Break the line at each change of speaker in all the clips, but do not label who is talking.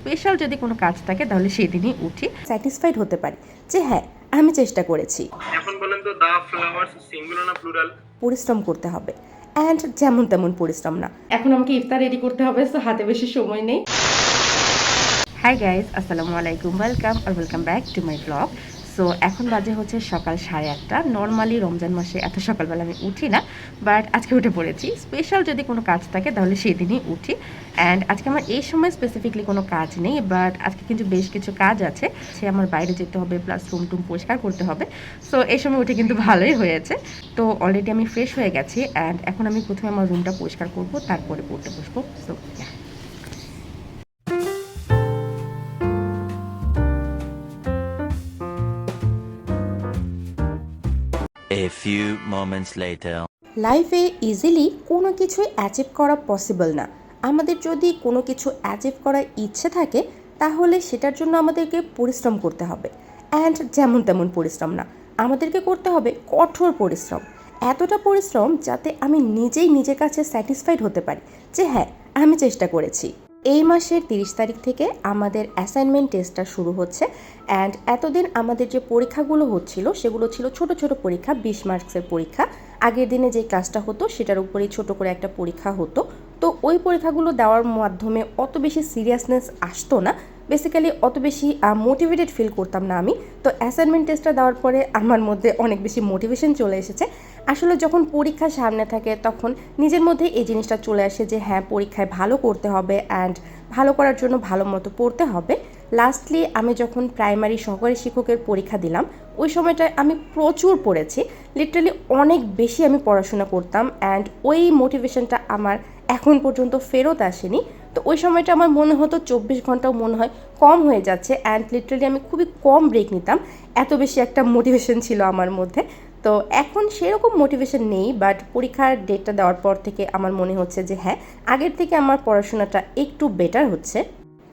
Special যদি কোনো কাজ থাকে তাহলে সেদিনই উঠি, স্যাটিসফাইড হতে পারি যে হ্যাঁ আমি চেষ্টা করেছি।
এখন বলেন তো দা ফ্লাওয়ার্স সিঙ্গুলার না প্লুরাল?
পরিশ্রম করতে হবে অ্যান্ড যেমন তেমন পরিশ্রম না। এখন আমাকে ইফতার রেডি করতে হবে, সো হাতে বেশি সময় নেই। হাই গাইজ, আসসালামু আলাইকুম, welcome back to my blog. So এখন বাজে হচ্ছে সকাল 8:30। নর্মালি রমজান মাসে এত সকালবেলা আমি উঠি না, বাট আজকে উঠে পড়েছি। স্পেশাল যদি কোনো কাজ থাকে তাহলে সেদিনই উঠি। অ্যান্ড আজকে আমার এই সময় স্পেসিফিকলি কোনো কাজ নেই, বাট আজকে কিন্তু বেশ কিছু কাজ আছে। সে আমার বাইরে যেতে হবে, প্লাস রুম টুম পরিষ্কার করতে হবে। সো এই সময় উঠে কিন্তু ভালোই হয়েছে। তো অলরেডি আমি ফ্রেশ হয়ে গেছি অ্যান্ড এখন আমি প্রথমে আমার রুমটা পরিষ্কার করবো, তারপরে পড়তে বসবো। So
A few moments later.
লাইফে ইজিলি কোনো কিছুই অ্যাচিভ করা পসিবল না। আমাদের যদি কোনো কিছু অ্যাচিভ করার ইচ্ছে থাকে তাহলে সেটার জন্য আমাদেরকে পরিশ্রম করতে হবে, অ্যান্ড যেমন তেমন পরিশ্রম না, আমাদেরকে করতে হবে কঠোর পরিশ্রম। এতটা পরিশ্রম যাতে আমি নিজেই নিজের কাছে স্যাটিসফাইড হতে পারি যে হ্যাঁ আমি চেষ্টা করেছি। এই মাসের 30 তারিখ থেকে আমাদের অ্যাসাইনমেন্ট টেস্টটা শুরু হচ্ছে, অ্যান্ড এতদিন আমাদের যে পরীক্ষাগুলো হচ্ছিল সেগুলো ছিল ছোট ছোট পরীক্ষা, 20 মার্কসের পরীক্ষা। আগের দিনে যে ক্লাসটা হতো সেটার উপরেই ছোট করে একটা পরীক্ষা হতো। তো ওই পরীক্ষাগুলো দেওয়ার মাধ্যমে অত বেশি সিরিয়াসনেস আসতো না, বেসিক্যালি অত বেশি মোটিভেটেড ফিল করতাম না আমি। তো অ্যাসাইনমেন্ট টেস্টটা দেওয়ার পরে আমার মধ্যে অনেক বেশি মোটিভেশন চলে এসেছে। আসলে যখন পরীক্ষা সামনে থাকে তখন নিজের মধ্যে এই জিনিসটা চলে আসে যে হ্যাঁ পরীক্ষায় ভালো করতে হবে অ্যান্ড ভালো করার জন্য ভালো মতো পড়তে হবে। লাস্টলি আমি যখন প্রাইমারি সহকারী শিক্ষকের পরীক্ষা দিলাম ওই সময়টায় আমি প্রচুর পড়েছি, লিটারালি অনেক বেশি আমি পড়াশোনা করতাম, অ্যান্ড ওই মোটিভেশনটা আমার এখন পর্যন্ত ফেরত আসেনি। তো ওই সময়টা আমার মনে হতো 24 ঘন্টাও মনে হয় কম হয়ে যাচ্ছে, অ্যান্ড লিটারালি আমি খুবই কম ব্রেক নিতাম, এত বেশি একটা মোটিভেশন ছিল আমার মধ্যে। তো এখন সেরকম মোটিভেশন নেই, বাট পরীক্ষার ডেটটা দেওয়ার পর থেকে আমার মনে হচ্ছে যে হ্যাঁ আগের থেকে আমার পড়াশোনাটা একটু বেটার হচ্ছে।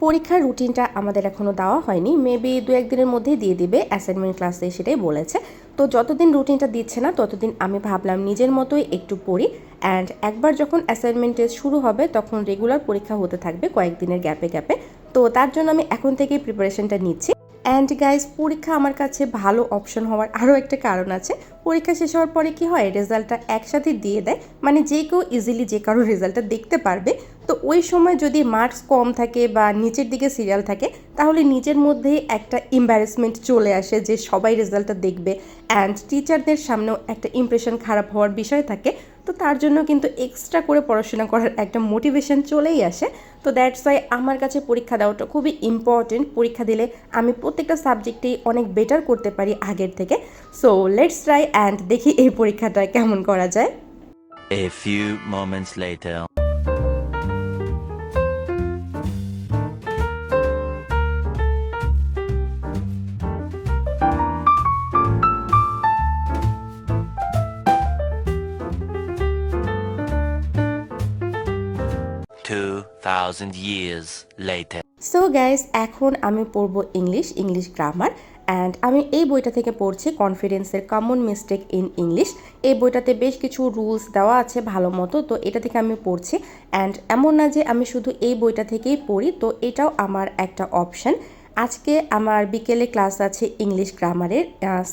পরীক্ষার রুটিনটা আমাদের এখনও দেওয়া হয়নি, মেবি 2-1 দিনের মধ্যেই দিয়ে দিবে, অ্যাসাইনমেন্ট ক্লাসে সেটাই বলেছে। তো যতদিন রুটিনটা দিচ্ছে না ততদিন আমি ভাবলাম নিজের মতোই একটু পড়ি, অ্যান্ড একবার যখন অ্যাসাইনমেন্ট টেস্ট শুরু হবে তখন রেগুলার পরীক্ষা হতে থাকবে কয়েকদিনের গ্যাপে গ্যাপে। তো তার জন্য আমি এখন থেকেই প্রিপারেশনটা নিচ্ছি। অ্যান্ড গাইজ, পরীক্ষা আমার কাছে ভালো অপশন হওয়ার আরও একটা কারণ আছে। পরীক্ষা শেষ হওয়ার পরে কি হয়, রেজাল্টটা একসাথে দিয়ে দেয়, মানে যে কেউ ইজিলি যে কারো রেজাল্টটা দেখতে পারবে। তো ওই সময় যদি মার্কস কম থাকে বা নিচের দিকে সিরিয়াল থাকে তাহলে নিজের মধ্যেই একটা এম্বারেসমেন্ট চলে আসে যে সবাই রেজাল্টটা দেখবে, অ্যান্ড টিচারদের সামনেও একটা ইমপ্রেশন খারাপ হওয়ার বিষয় থাকে। তো তার জন্য কিন্তু এক্সট্রা করে পড়াশোনা করার একটা মোটিভেশন চলেই আসে। তো দ্যাটস ওয়াই আমার কাছে পরীক্ষা দেওয়াটা খুবই ইম্পর্টেন্ট। পরীক্ষা দিলে আমি প্রত্যেকটা সাবজেক্টেই অনেক বেটার করতে পারি আগের থেকে। সো লেটস ট্রাই অ্যান্ড দেখি এই পরীক্ষাটা কেমন করা যায়।
A few moments later. Two thousand years later.
So guys, এখন আমি পড়বো ইংলিশ গ্রামার, অ্যান্ড আমি এই বইটা থেকে পড়ছি কনফিডেন্সের কমন মিস্টেক ইন ইংলিশ। এই বইটাতে বেশ কিছু রুলস দেওয়া আছে ভালো মতো, তো এটা থেকে আমি পড়ছি। অ্যান্ড এমন না যে আমি শুধু এই বইটা থেকেই পড়ি, তো এটাও আমার একটা অপশান। আজকে আমার বিকেলে ক্লাস আছে ইংলিশ গ্রামারের,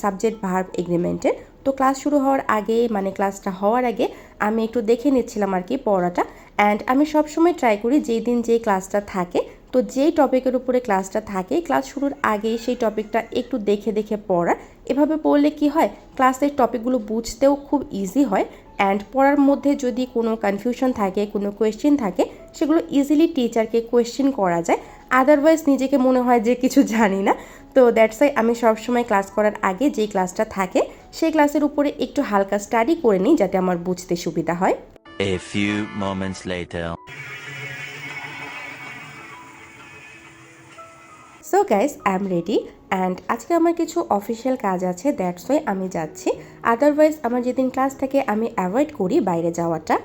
সাবজেক্ট ভার্ব এগ্রিমেন্টের। তো ক্লাস শুরু হওয়ার আগে, মানে ক্লাসটা হওয়ার আগে আমি একটু দেখে নিচ্ছিলাম আর কি পড়াটা। অ্যান্ড আমি সবসময় ট্রাই করি যেই দিন যেই ক্লাসটা থাকে, তো যেই টপিকের উপরে ক্লাসটা থাকে ক্লাস শুরুর আগেই সেই টপিকটা একটু দেখে দেখে পড়া। এভাবে পড়লে কি হয়, ক্লাসের টপিকগুলো বুঝতেও খুব ইজি হয়, অ্যান্ড পড়ার মধ্যে যদি কোনো কনফিউশন থাকে, কোনো কোয়েশ্চেন থাকে, সেগুলো ইজিলি টিচারকে কোয়েশ্চেন করা যায়। আদারওয়াইজ নিজেকে মনে হয় যে কিছু জানি না। তো দ্যাটস ওয়াই আমি সবসময় ক্লাস করার আগে যেই ক্লাসটা থাকে সেই ক্লাসের উপরে একটু হালকা স্টাডি করে নিই যাতে আমার বুঝতে সুবিধা হয়।
A few moments later.
So guys, I am ready, and আজকে আমার কিছু অফিসিয়াল কাজ আছে, দ্যাটস ওয়াই আমি যাচ্ছি। আদারওয়াইজ আমার যেদিন ক্লাস থাকে আমি অ্যাভয়েড করি বাইরে যাওয়াটা।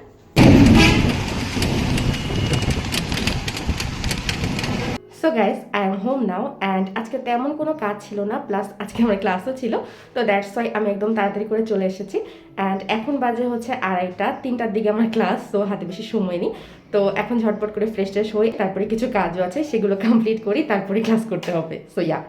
So guys, I am home now, and আজকে তেমন কোনো কাজ ছিল না, প্লাস আজকে আমার ক্লাসও ছিল। তো দ্যাটস ওয়াই আমি একদম তাড়াতাড়ি করে চলে এসেছি, অ্যান্ড এখন বাজে হচ্ছে 2:30, 3টার দিকে আমার ক্লাস, সো হাতে বেশি সময় নেই। তো এখন ঝটপট করে ফ্রেশ ট্রেশ হই, তারপরে কিছু কাজও আছে সেগুলো কমপ্লিট করি, তারপরে ক্লাস করতে হবে। সো ইয়া,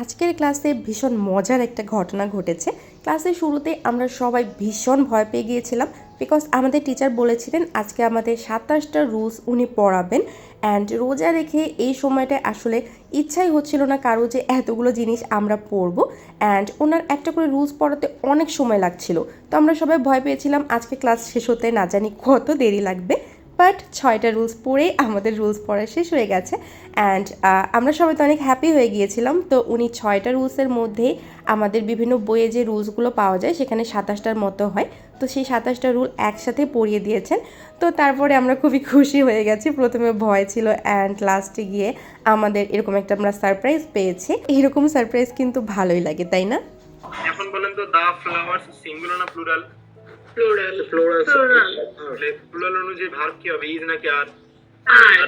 আজকের ক্লাসে ভীষণ মজার একটা ঘটনা ঘটেছে। ক্লাসের শুরুতে আমরা সবাই ভীষণ ভয় পেয়ে গিয়েছিলাম, বিকজ আমাদের টিচার বলেছিলেন আজকে আমাদের 27টা রুলস উনি পড়াবেন। অ্যান্ড রোজা রেখে এই সময়টায় আসলে ইচ্ছাই হচ্ছিল না কারো যে এতগুলো জিনিস আমরা পড়বো, অ্যান্ড ওনার একটা করে রুলস পড়াতে অনেক সময় লাগছিল। তো আমরা সবাই ভয় পেয়েছিলাম আজকে ক্লাস শেষ হতে না জানি কত দেরি লাগবে। বাট 6টা রুলস পড়েই আমাদের রুলস পড়া শেষ হয়ে গেছে। অ্যান্ড আমরা সবাই তো অনেক হ্যাপি হয়ে গিয়েছিলাম। তো উনি 6টা রুলসের মধ্যেই আমাদের বিভিন্ন বইয়ে যে রুলসগুলো পাওয়া যায় সেখানে 27টার মতো হয়, তো সেই 27টা রুল একসাথে পড়িয়ে দিয়েছেন। তো তারপরে আমরা খুবই খুশি হয়ে গেছি। প্রথমে ভয় ছিল, অ্যান্ড লাস্টে গিয়ে আমাদের এরকম একটা আমরা সারপ্রাইজ পেয়েছি। এরকম সারপ্রাইজ কিন্তু ভালোই লাগে, তাই না?
এখন বলেন তো দা ফ্লাওয়ার্স সিঙ্গুলার না প্লুরাল?
প্লুরাল।
প্লুরাল।
প্লুরাল।
তাহলে প্লুরাল অনুযায়ী ভার্ব কি হবে, ইজ নাকি আর?
আর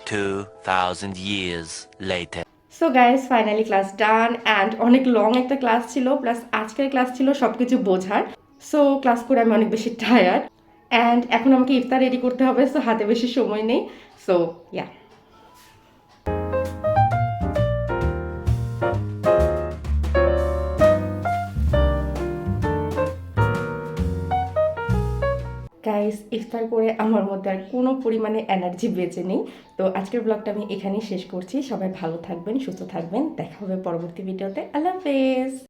2,000 years later.
So guys, finally class done. And অনেক লং একটা ক্লাস ছিল, প্লাস আজকের ক্লাস ছিল সব কিছু বোঝার। সো ক্লাস করে আমি অনেক বেশি টায়ার্ড, অ্যান্ড এখন আমাকে ইফতার রেডি করতে হবে। সো হাতে বেশি সময় নেই। সো ইয়া, গাইস, ইফতার করে আমার মধ্যে আর কোনো পরিমাণে এনার্জি বেঁচে নেই। তো আজকের ব্লগটা আমি এখানেই শেষ করছি। সবাই ভালো থাকবেন, সুস্থ থাকবেন। দেখা হবে পরবর্তী ভিডিওতে। আল্লাহ হাফেজ।